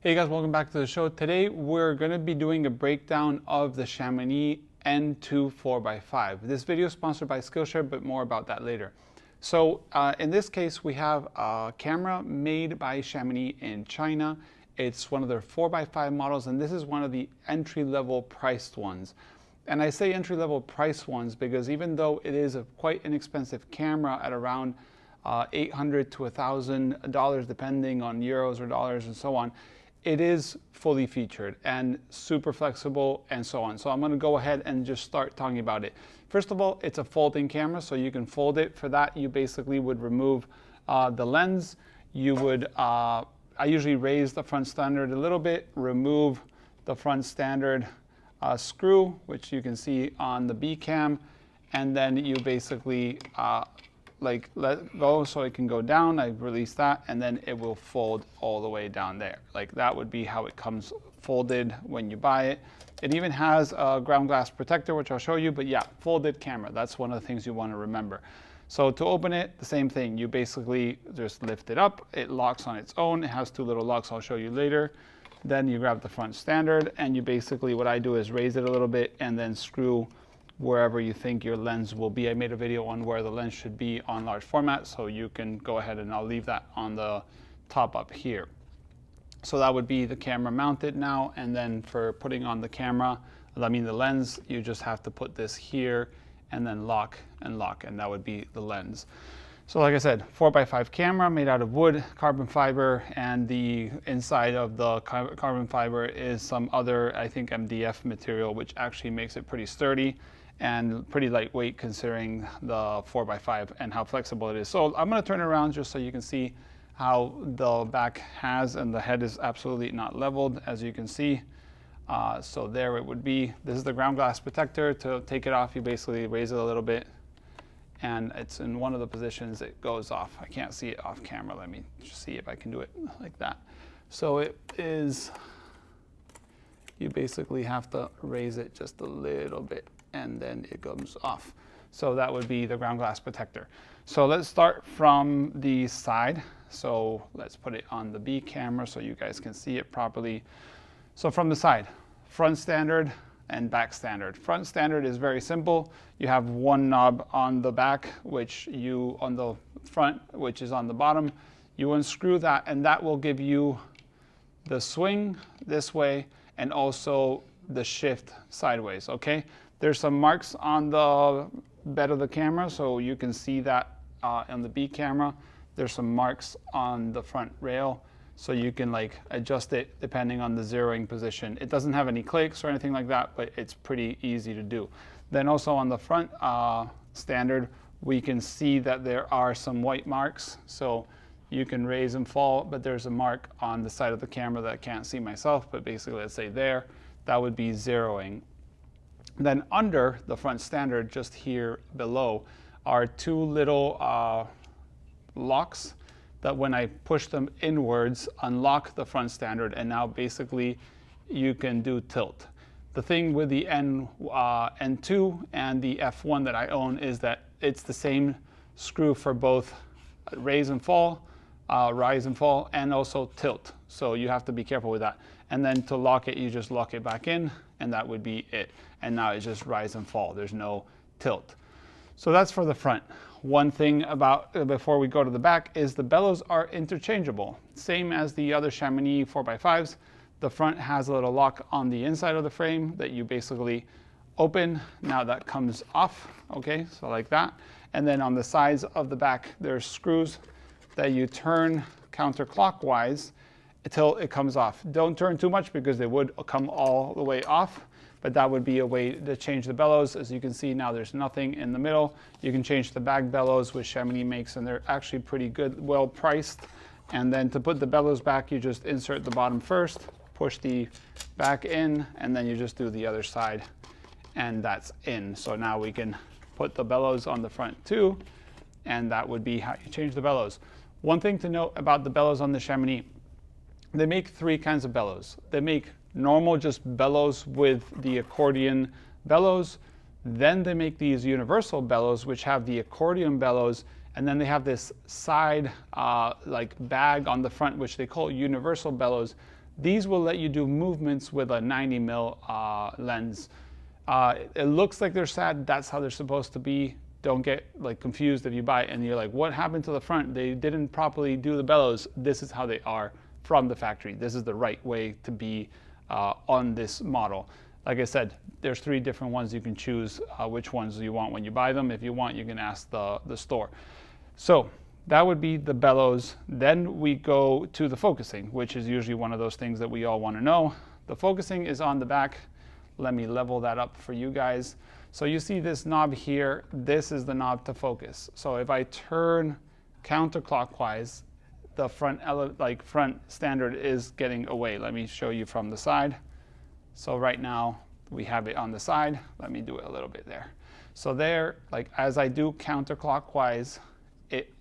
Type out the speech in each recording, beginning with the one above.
Hey guys, welcome back to the show. Today we're going to be doing a breakdown of the Chamonix N2 4x5. This video is sponsored by Skillshare, but more about that later. So in this case, we have a camera made by Chamonix in China. It's one of their 4x5 models, and this is one of the entry-level priced ones. And I say entry-level priced ones because even though it is a quite inexpensive camera at around $800 to $1,000, depending on euros or dollars and so on, it is fully featured and super flexible and so on. So I'm going to go ahead and just start talking about it. First of all, it's a folding camera, so you can fold it. For that, you basically would remove the lens. You would, I usually raise the front standard a little bit, remove the front standard screw, which you can see on the B cam, and then you basically like let go so it can go down. I release that, and then it will fold all the way down there. Like that would be how it comes folded when you buy it. It even has a ground glass protector, which I'll show you, but yeah, folded camera. That's one of the things you want to remember. So to open it, the same thing. You basically just lift it up. It locks on its own. It has two little locks I'll show you later. Then you grab the front standard, and you basically, what I do is raise it a little bit and then screw wherever you think your lens will be. I made a video on where the lens should be on large format, so you can go ahead and I'll leave that on the top up here. So that would be the camera mounted now, and then for putting on the camera, I mean the lens, you just have to put this here and then lock, and that would be the lens. So like I said, 4x5 camera made out of wood, carbon fiber, and the inside of the carbon fiber is some other, I think, MDF material, which actually makes it pretty sturdy and pretty lightweight considering the 4x5 and how flexible it is. So I'm going to turn it around just so you can see how the back has, and the head is absolutely not leveled, as you can see. So there it would be. This is the ground glass protector. To take it off, you basically raise it a little bit, and it's in one of the positions it goes off. I can't see it off camera. Let me just see if I can do it like that. So it is, you basically have to raise it just a little bit, and then it comes off. So that would be the ground glass protector. So let's start from the side. So let's put it on the B camera so you guys can see it properly. So from the side, front standard and back standard. Front standard is very simple. You have one knob on the back, which you, on the front, which is on the bottom. You unscrew that, and that will give you the swing this way and also the shift sideways, okay? There's some marks on the bed of the camera, so you can see that on the B camera. There's some marks on the front rail, so you can like adjust it depending on the zeroing position. It doesn't have any clicks or anything like that, but it's pretty easy to do. Then also on the front standard, we can see that there are some white marks, so you can raise and fall, but there's a mark on the side of the camera that I can't see myself, but basically let's say there, that would be zeroing. Then under the front standard, just here below, are two little locks that when I push them inwards, unlock the front standard, and now basically you can do tilt. The thing with the N2 and the F1 that I own is that it's the same screw for both raise and fall, rise and fall, and also tilt. So you have to be careful with that. And then to lock it, you just lock it back in, and that would be it. And now it's just rise and fall. There's no tilt. So that's for the front. One thing about, before we go to the back, is the bellows are interchangeable. Same as the other Chamonix 4x5s. The front has a little lock on the inside of the frame that you basically open. Now that comes off, okay, so like that. And then on the sides of the back, there's screws that you turn counterclockwise until it comes off. Don't turn too much because they would come all the way off, but that would be a way to change the bellows. As you can see now, there's nothing in the middle. You can change the back bellows, which Chamonix makes, and they're actually pretty good, well priced. And then to put the bellows back, you just insert the bottom first, push the back in, and then you just do the other side, and that's in. So now we can put the bellows on the front too, and that would be how you change the bellows. One thing to note about the bellows on the Chamonix, they make three kinds of bellows. They make normal just bellows with the accordion bellows. Then they make these universal bellows, which have the accordion bellows, and then they have this side like bag on the front, which they call universal bellows. These will let you do movements with a 90mm lens. It looks like they're sad. That's how they're supposed to be. Don't get like confused if you buy it and you're like, what happened to the front? They didn't properly do the bellows. This is how they are from the factory. This is the right way to be on this model. Like I said, there's 3 different ones you can choose which ones you want when you buy them. If you want, you can ask the store. So that would be the bellows. Then we go to the focusing, which is usually one of those things that we all want to know. The focusing is on the back. Let me level that up for you guys. So you see this knob here. This is the knob to focus. So if I turn counterclockwise, the front standard is getting away. Let me show you from the side. So right now we have it on the side. Let me do it a little bit there. So there, like as I do counterclockwise, it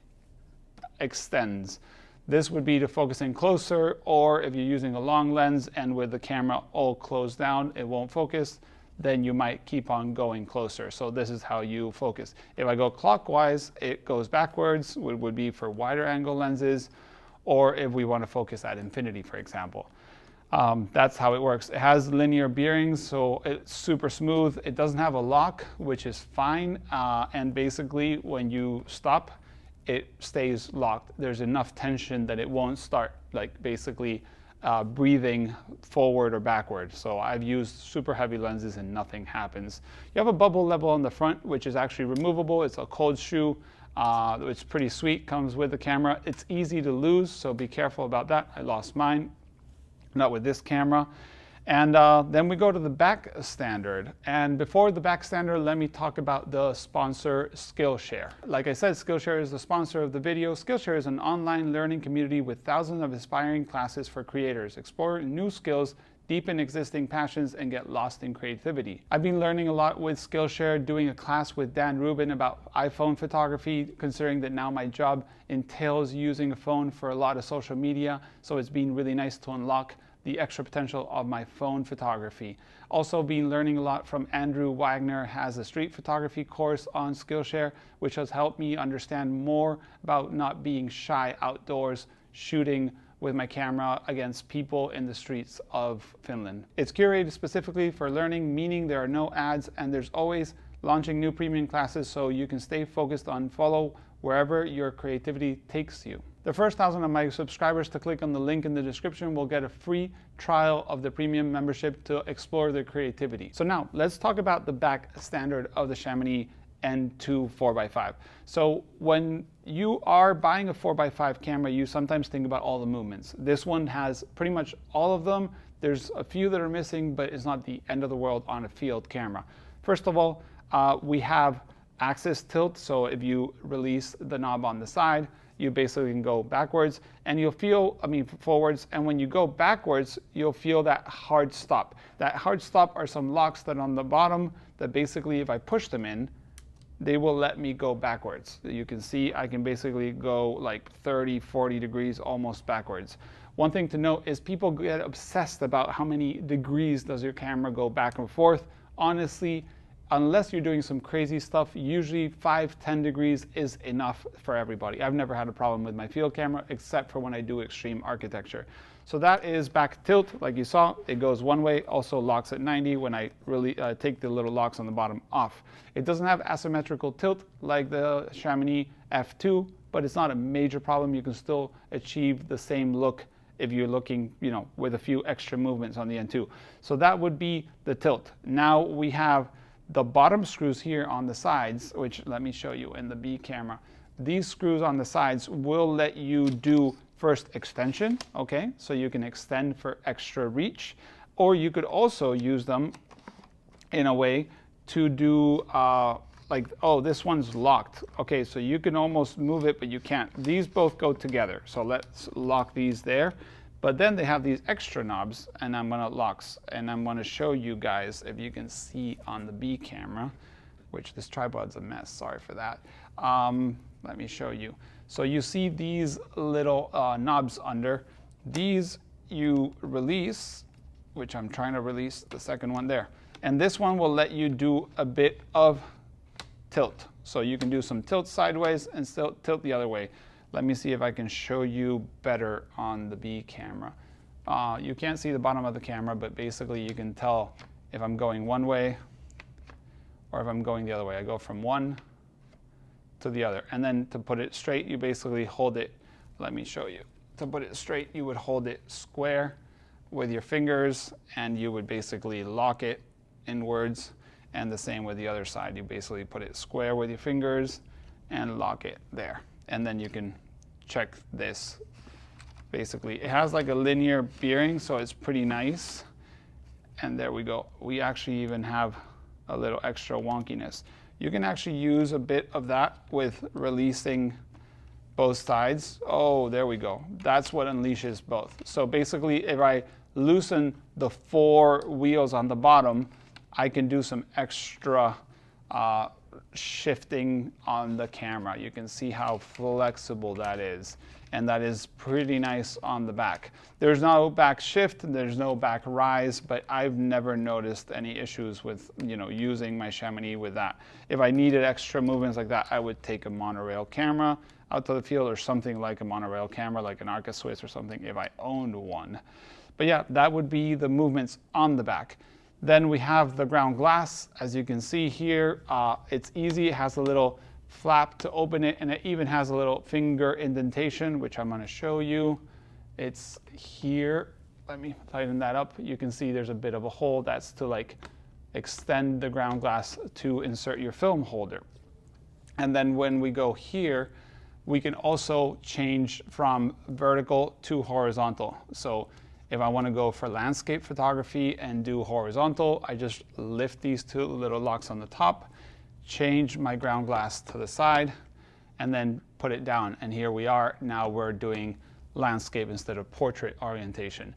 extends. This would be to focusing closer, or if you're using a long lens and with the camera all closed down, it won't focus, then you might keep on going closer. So this is how you focus. If I go clockwise, it goes backwards, which would be for wider angle lenses, or if we want to focus at infinity, for example. That's how it works. It has linear bearings, so it's super smooth. It doesn't have a lock, which is fine. And basically, when you stop, it stays locked. There's enough tension that it won't start like basically breathing forward or backward. So I've used super heavy lenses and nothing happens. You have a bubble level on the front, which is actually removable. It's a cold shoe. It's pretty sweet, comes with the camera. It's easy to lose, so be careful about that. I lost mine, not with this camera. And then we go to the back standard. And before the back standard, let me talk about the sponsor, Skillshare. Like I said, Skillshare is the sponsor of the video. Skillshare is an online learning community with thousands of inspiring classes for creators. Explore new skills, deepen existing passions, and get lost in creativity. I've been learning a lot with Skillshare, doing a class with Dan Rubin about iPhone photography, considering that now my job entails using a phone for a lot of social media. So it's been really nice to unlock the extra potential of my phone photography. Also been learning a lot from Andrew Wagner, has a street photography course on Skillshare, which has helped me understand more about not being shy outdoors, shooting with my camera against people in the streets of Finland. It's curated specifically for learning, meaning there are no ads, and there's always launching new premium classes so you can stay focused on follow wherever your creativity takes you. The first 1,000 of my subscribers to click on the link in the description will get a free trial of the premium membership to explore their creativity. So now let's talk about the back standard of the Chamonix N2 4x5. So when you are buying a 4x5 camera, you sometimes think about all the movements. This one has pretty much all of them. There's a few that are missing, but it's not the end of the world on a field camera. First of all, we have axis tilt. So if you release the knob on the side, you basically can go backwards and you'll feel, forwards. And when you go backwards, you'll feel that hard stop. That hard stop are some locks that on the bottom that basically if I push them in, they will let me go backwards. You can see I can basically go like 30, 40 degrees almost backwards. One thing to note is people get obsessed about how many degrees does your camera go back and forth. Honestly, unless you're doing some crazy stuff, usually 5-10 degrees is enough for everybody. I've never had a problem with my field camera except for when I do extreme architecture. So that is back tilt, like you saw, it goes one way, also locks at 90 when I really take the little locks on the bottom off. It doesn't have asymmetrical tilt like the Chamonix F2, but it's not a major problem. You can still achieve the same look if you're looking, with a few extra movements on the N2. So that would be the tilt. Now we have the bottom screws here on the sides, which let me show you in the B camera. These screws on the sides will let you do first extension, okay? So you can extend for extra reach, or you could also use them in a way to do oh, this one's locked. Okay, so you can almost move it, but you can't. These both go together. So let's lock these there. But then they have these extra knobs, and I'm gonna locks, and I'm gonna show you guys if you can see on the B camera, which this tripod's a mess, sorry for that. Let me show you. So you see these little knobs under. These you release, which I'm trying to release the second one there. And this one will let you do a bit of tilt. So you can do some tilt sideways and still tilt the other way. Let me see if I can show you better on the B camera. You can't see the bottom of the camera, but basically you can tell if I'm going one way or if I'm going the other way. I go from one to the other. And then to put it straight, you basically hold it. Let me show you. To put it straight, you would hold it square with your fingers, and you would basically lock it inwards. And the same with the other side. You basically put it square with your fingers and lock it there. And then you can check this. Basically, it has like a linear bearing, so it's pretty nice. And there we go. We actually even have a little extra wonkiness. You can actually use a bit of that with releasing both sides. Oh, there we go. That's what unleashes both. So basically, if I loosen the 4 wheels on the bottom, I can do some extra shifting on the camera. You can see how flexible that is. And that is pretty nice on the back. There's no back shift, there's no back rise, but I've never noticed any issues with, using my Chamonix with that. If I needed extra movements like that, I would take a monorail camera out to the field, or something like a monorail camera, like an Arca Swiss or something, if I owned one. But yeah, that would be the movements on the back. Then we have the ground glass. As you can see here, it's easy. It has a little flap to open it, and it even has a little finger indentation, which I'm going to show you. It's here. Let me tighten that up. You can see there's a bit of a hole. That's to like extend the ground glass to insert your film holder. And then when we go here, we can also change from vertical to horizontal. So if I want to go for landscape photography and do horizontal, I just lift these 2 little locks on the top, change my ground glass to the side, and then put it down. And here we are. Now we're doing landscape instead of portrait orientation.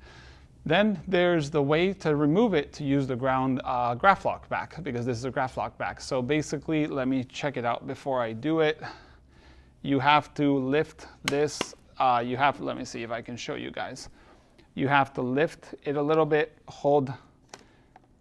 Then there's the way to remove it to use the ground graph lock back, because this is a graph lock back. So basically, let me check it out before I do it. You have to lift this. Let me see if I can show you guys. You have to lift it a little bit, hold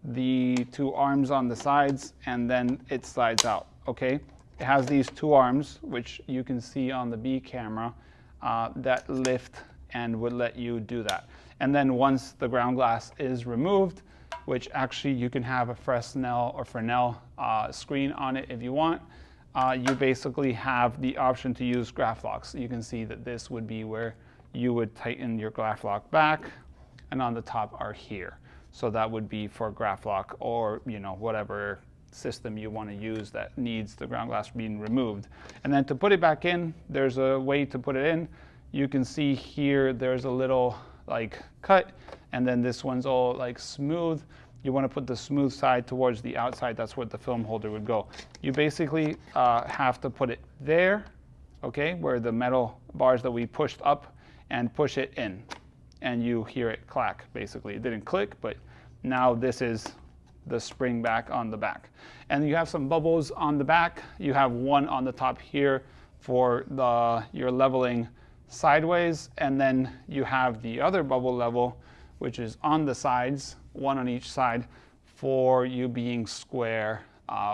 the 2 arms on the sides, and then it slides out, okay? It has these 2 arms, which you can see on the B camera, that lift and would let you do that. And then once the ground glass is removed, which actually you can have a Fresnel or Fresnel screen on it if you want, you basically have the option to use graph locks. You can see that this would be where you would tighten your graph lock back, and on the top are here. So that would be for graph lock, or whatever system you want to use that needs the ground glass being removed. And then to put it back in, there's a way to put it in. You can see here there's a little like cut, and then this one's all like smooth. You want to put the smooth side towards the outside. That's where the film holder would go. You basically have to put it there, okay, where the metal bars that we pushed up, and push it in, and you hear it clack. Basically, it didn't click, but now this is the spring back on the back. And you have some bubbles on the back. You have one on the top here for your leveling sideways, and then you have the other bubble level, which is on the sides, one on each side, for you being square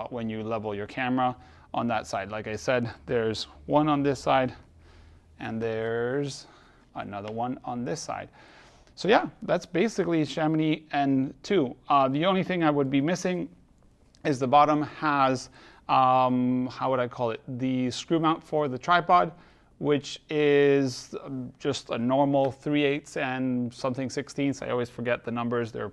when you level your camera on that side. Like I said, there's one on this side, and there's another one on this side. So yeah, that's basically Chamonix N2. The only thing I would be missing is the bottom has, how would I call it, the screw mount for the tripod, which is just a normal 3/8 and something 16ths. I always forget the numbers. They're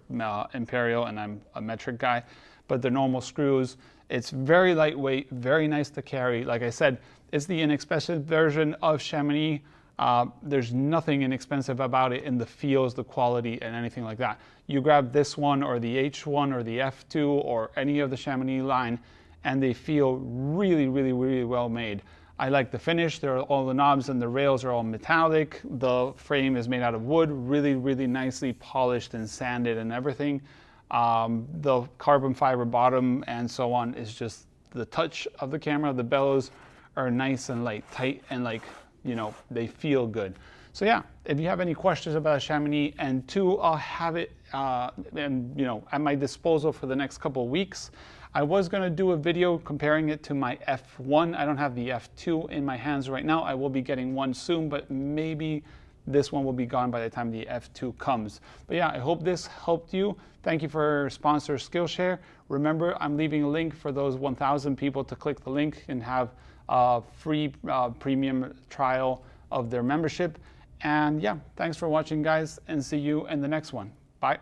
imperial, and I'm a metric guy, but they're normal screws. It's very lightweight, very nice to carry. Like I said, it's the inexpensive version of Chamonix. There's nothing inexpensive about it in the feels, the quality, and anything like that. You grab this one or the H1 or the F2 or any of the Chamonix line, and they feel really, really, really well made. I like the finish. All the knobs and the rails are all metallic. The frame is made out of wood, really, really nicely polished and sanded and everything. The carbon fiber bottom and so on is just the touch of the camera. The bellows are nice and like tight and like, they feel good. So yeah, if you have any questions about Chamonix N2, I'll have it at my disposal for the next couple of weeks. I was going to do a video comparing it to my F1. I don't have the F2 in my hands right now. I will be getting one soon, but maybe this one will be gone by the time the F2 comes. But yeah, I hope this helped you. Thank you for our sponsor, Skillshare. Remember, I'm leaving a link for those 1,000 people to click the link and have a free premium trial of their membership. And yeah, thanks for watching, guys, and see you in the next one. Bye.